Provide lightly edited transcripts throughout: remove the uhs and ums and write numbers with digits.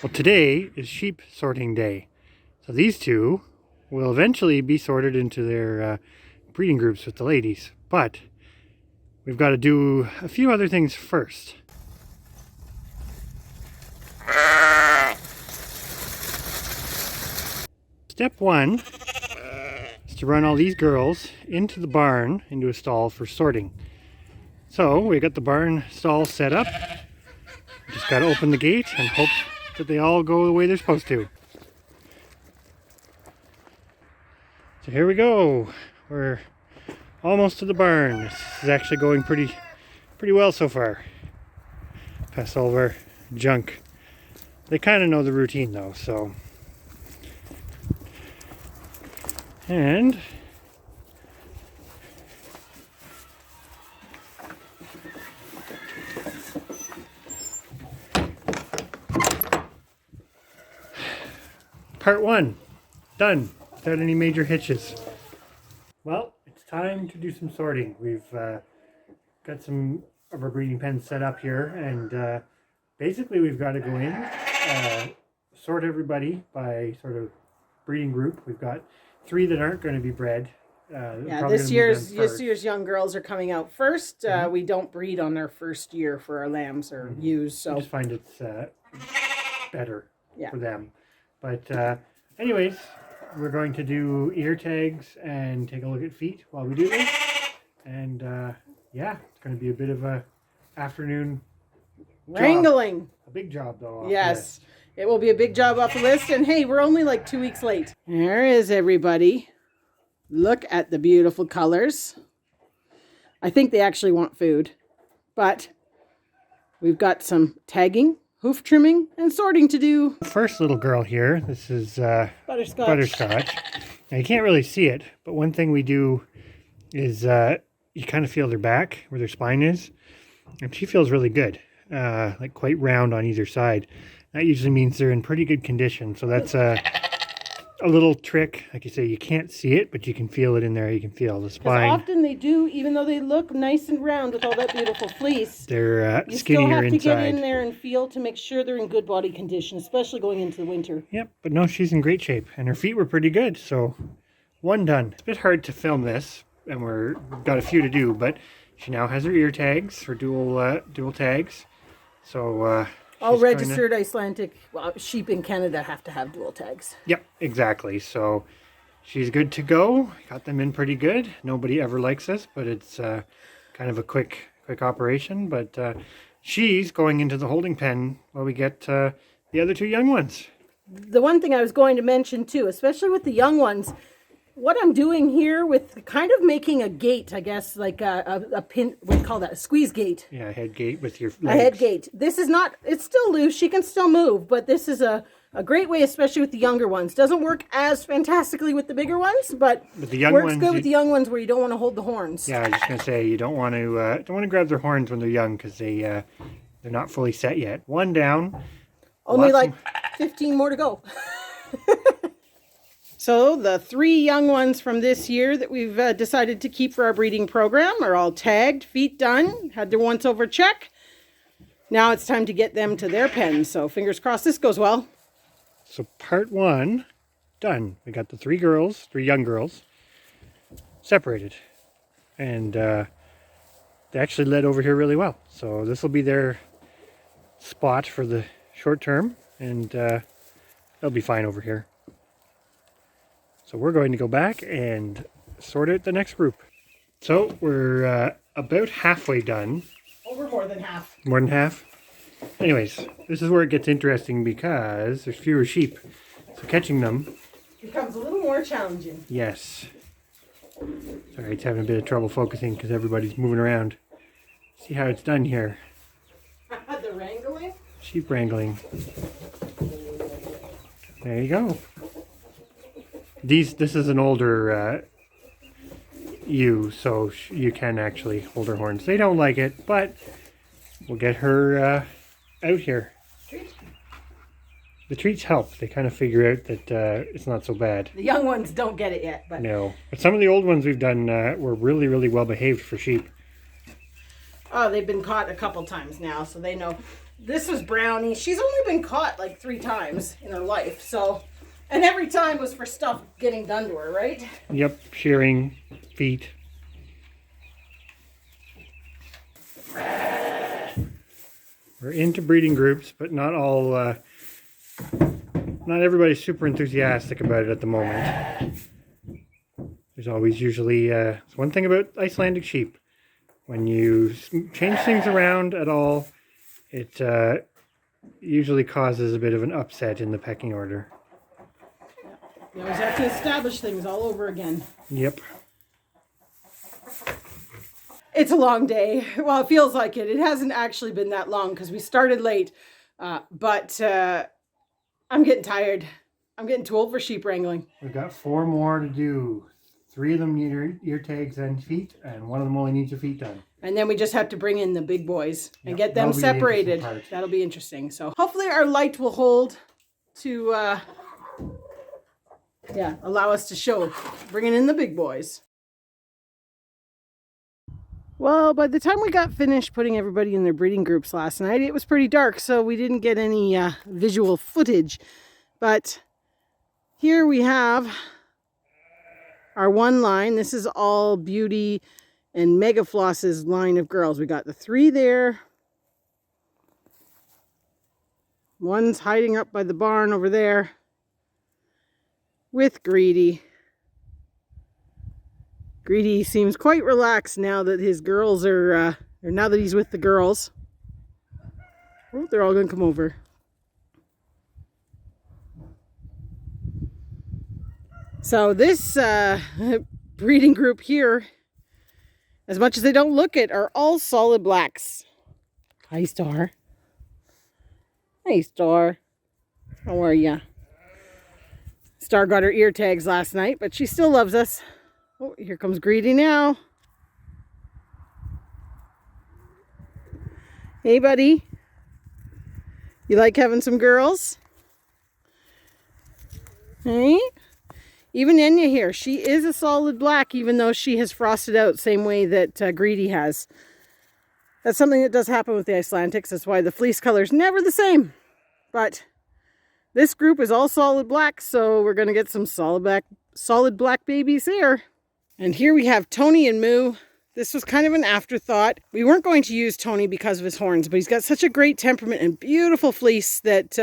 Well, today is sheep sorting day. So these two will eventually be sorted into their breeding groups with the ladies. But we've got to do a few other things first. Step one is to run all these girls into the barn, into a stall for sorting. So we got the barn stall set up. Just got to open the gate and hope that they all go the way they're supposed to. So here we go. We're almost to the barn. This is actually going pretty well so far. Past all of our junk. They kind of know the routine though, so. And part one, done, without any major hitches. Well, it's time to do some sorting. We've got some of our breeding pens set up here, and basically we've got to go in, sort everybody by sort of breeding group. We've got 3 that aren't going to be bred. Yeah, this year's young girls are coming out first. We don't breed on their first year for our lambs or ewes, so I just find it's better for them. But anyways, we're going to do ear tags and take a look at feet while we do this. And yeah, it's going to be a bit of a afternoon wrangling. Job. A big job though. Yes, it will be a big job off the list. And hey, we're only like 2 weeks late. There is everybody. Look at the beautiful colors. I think they actually want food, but we've got some tagging, hoof trimming, and sorting to do. First little girl here, this is Butterscotch. Now you can't really see it, but one thing we do is you kind of feel their back, where their spine is, and she feels really good, like quite round on either side. That usually means they're in pretty good condition, so that's a little trick. Like you say, you can't see it, but you can feel it in there. You can feel the spine. Often they do, even though they look nice and round with all that beautiful fleece, they're you skinnier still have to inside. get in there and feel to make sure they're in good body condition, especially going into the winter. Yep, but no, she's in great shape, and her feet were pretty good, so one done. It's a bit hard to film this, and we've got a few to do, but she now has her ear tags for dual tags. So all registered Icelandic sheep in Canada have to have dual tags. Yep, exactly. So she's good to go. Got them in pretty good. Nobody ever likes this, but it's kind of a quick operation. But she's going into the holding pen while we get the other 2 young ones. The one thing I was going to mention too, especially with the young ones, what I'm doing here with kind of making a gate, I guess, like a pin, what do you call that? A squeeze gate. Yeah, a head gate with your legs. A head gate. This is not, it's still loose. She can still move, but this is a great way, especially with the younger ones. Doesn't work as fantastically with the bigger ones, but the young works ones, good with the young ones where you don't want to hold the horns. Yeah, I was just going to say, you don't want to grab their horns when they're young because they're not fully set yet. One down. Only like 15 more to go. So the 3 young ones from this year that we've decided to keep for our breeding program are all tagged, feet done, had their once over check. Now it's time to get them to their pens. So fingers crossed this goes well. So part 1 done. We got the 3 young girls, separated. And they actually led over here really well. So this will be their spot for the short term, and they'll be fine over here. So we're going to go back and sort out the next group. So we're about halfway done. Over more than half. More than half? Anyways, this is where it gets interesting because there's fewer sheep. So catching them becomes a little more challenging. Yes. Sorry, it's having a bit of trouble focusing because everybody's moving around. See how it's done here. The wrangling? Sheep wrangling. There you go. This is an older ewe, so you can actually hold her horns. They don't like it, but we'll get her out here. The treats help. They kind of figure out that it's not so bad. The young ones don't get it yet, but no. But some of the old ones we've done were really, really well behaved for sheep. Oh, they've been caught a couple times now, so they know. This was Brownie. She's only been caught like 3 times in her life, so, and every time was for stuff getting done to her, right? Yep, shearing, feet. We're into breeding groups, but not all, not everybody's super enthusiastic about it at the moment. There's always usually, it's one thing about Icelandic sheep. When you change things around at all, it usually causes a bit of an upset in the pecking order. You always have to establish things all over again. Yep. It's a long day. Well, it feels like it. It hasn't actually been that long because we started late. But I'm getting tired. I'm getting too old for sheep wrangling. We've got 4 more to do. 3 of them need ear tags and feet, and 1 of them only needs your feet done. And then we just have to bring in the big boys and get them separated. That'll be interesting. So hopefully our light will hold to, allow us to show bringing in the big boys. Well, by the time we got finished putting everybody in their breeding groups last night, it was pretty dark, so we didn't get any visual footage. But here we have our one line. This is all Beauty and Mega Floss's line of girls. We got the 3 there. One's hiding up by the barn over there with Greedy. Greedy seems quite relaxed now that his girls are, or now that he's with the girls. Oh, they're all going to come over. So this breeding group here, as much as they don't look it, are all solid blacks. Hi, Star. Hey, Star. How are ya? Star got her ear tags last night, but she still loves us. Oh, here comes Greedy now. Hey, buddy. You like having some girls? Hey? Even Enya here, she is a solid black, even though she has frosted out same way that Greedy has. That's something that does happen with the Icelandics. That's why the fleece color is never the same. But this group is all solid black, so we're going to get some solid black babies here. And here we have Tony and Moo. This was kind of an afterthought. We weren't going to use Tony because of his horns, but he's got such a great temperament and beautiful fleece that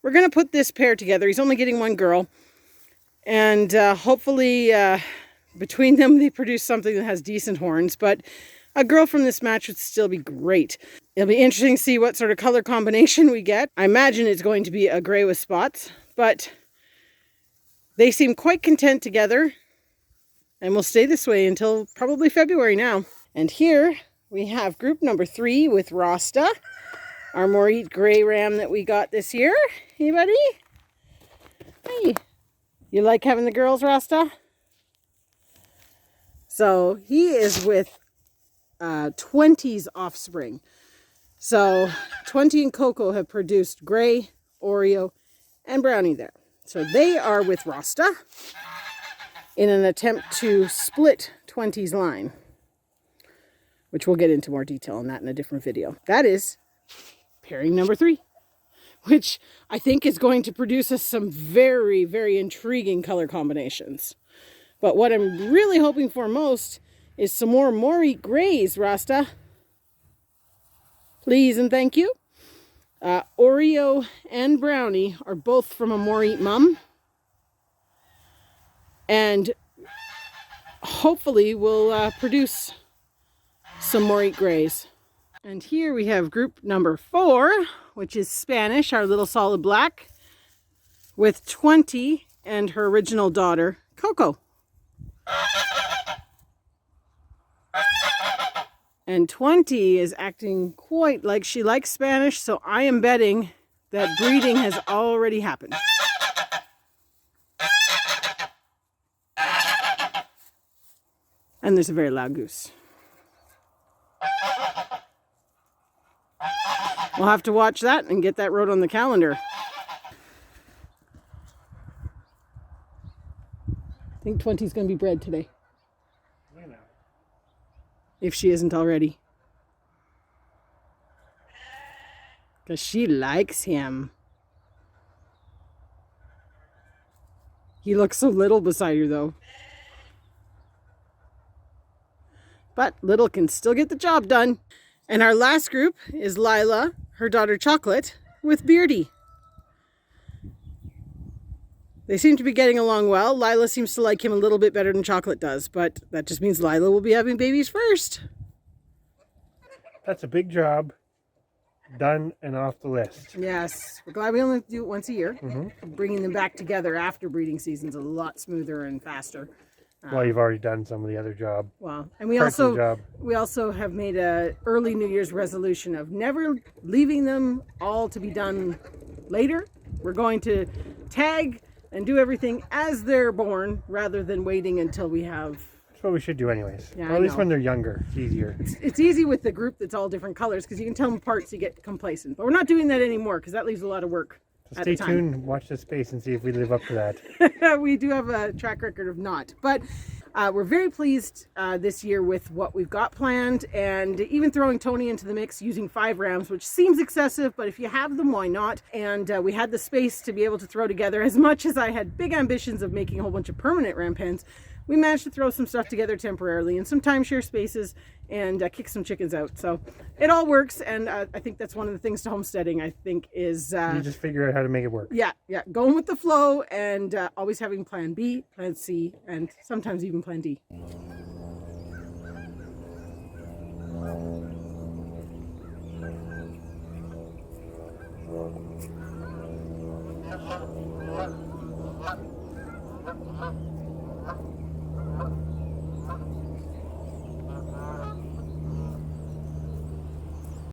we're going to put this pair together. He's only getting 1 girl. And hopefully between them they produce something that has decent horns. But a girl from this match would still be great. It'll be interesting to see what sort of color combination we get. I imagine it's going to be a gray with spots. But they seem quite content together. And we'll stay this way until probably February now. And here we have group number 3 with Rasta, our Moreet gray ram that we got this year. Hey, buddy. Hey. You like having the girls, Rasta? So he is with 20's offspring. So 20 and Coco have produced Gray, Oreo, and Brownie there. So they are with Rasta in an attempt to split 20's line, which we'll get into more detail on that in a different video. That is pairing number 3. Which I think is going to produce us some very, very intriguing color combinations. But what I'm really hoping for most is some more Moreet grays, Rasta. Please and thank you. Oreo and Brownie are both from a Moreet mum. And hopefully we'll produce some Moreet grays. And here we have group number 4, which is Spanish, our little solid black, with 20 and her original daughter, Coco. And 20 is acting quite like she likes Spanish, so I am betting that breeding has already happened. And there's a very loud goose. We'll have to watch that and get that wrote on the calendar. I think 20's going to be bred today. I know. If she isn't already. Because she likes him. He looks so little beside her, though. But little can still get the job done. And our last group is Lila, her daughter Chocolate, with Beardy. They seem to be getting along well. Lila seems to like him a little bit better than Chocolate does, but that just means Lila will be having babies first. That's a big job. Done and off the list. Yes, we're glad we only do it once a year. Bringing them back together after breeding season's a lot smoother and faster. Well, you've already done some of the other job. Well, and we Parts of the also job. have made a early New Year's resolution of never leaving them all to be done later. We're going to tag and do everything as they're born rather than waiting until we have. That's what we should do anyways. Yeah, Or at I least know. when they're younger. It's easier. It's easy with the group that's all different colors because you can tell them apart so you get complacent. But we're not doing that anymore because that leaves a lot of work. So at stay a time. tuned, watch this space, and see if we live up to that. We do have a track record of not, but we're very pleased this year with what we've got planned, and even throwing Tony into the mix using 5 rams, which seems excessive, but if you have them, why not? And we had the space to be able to throw together. As much as I had big ambitions of making a whole bunch of permanent ram pens, we managed to throw some stuff together temporarily in some timeshare spaces and kick some chickens out. So it all works, and I think that's one of the things to homesteading, I think, is You just figure out how to make it work. yeah, going with the flow and always having plan B, plan C, and sometimes even plan D.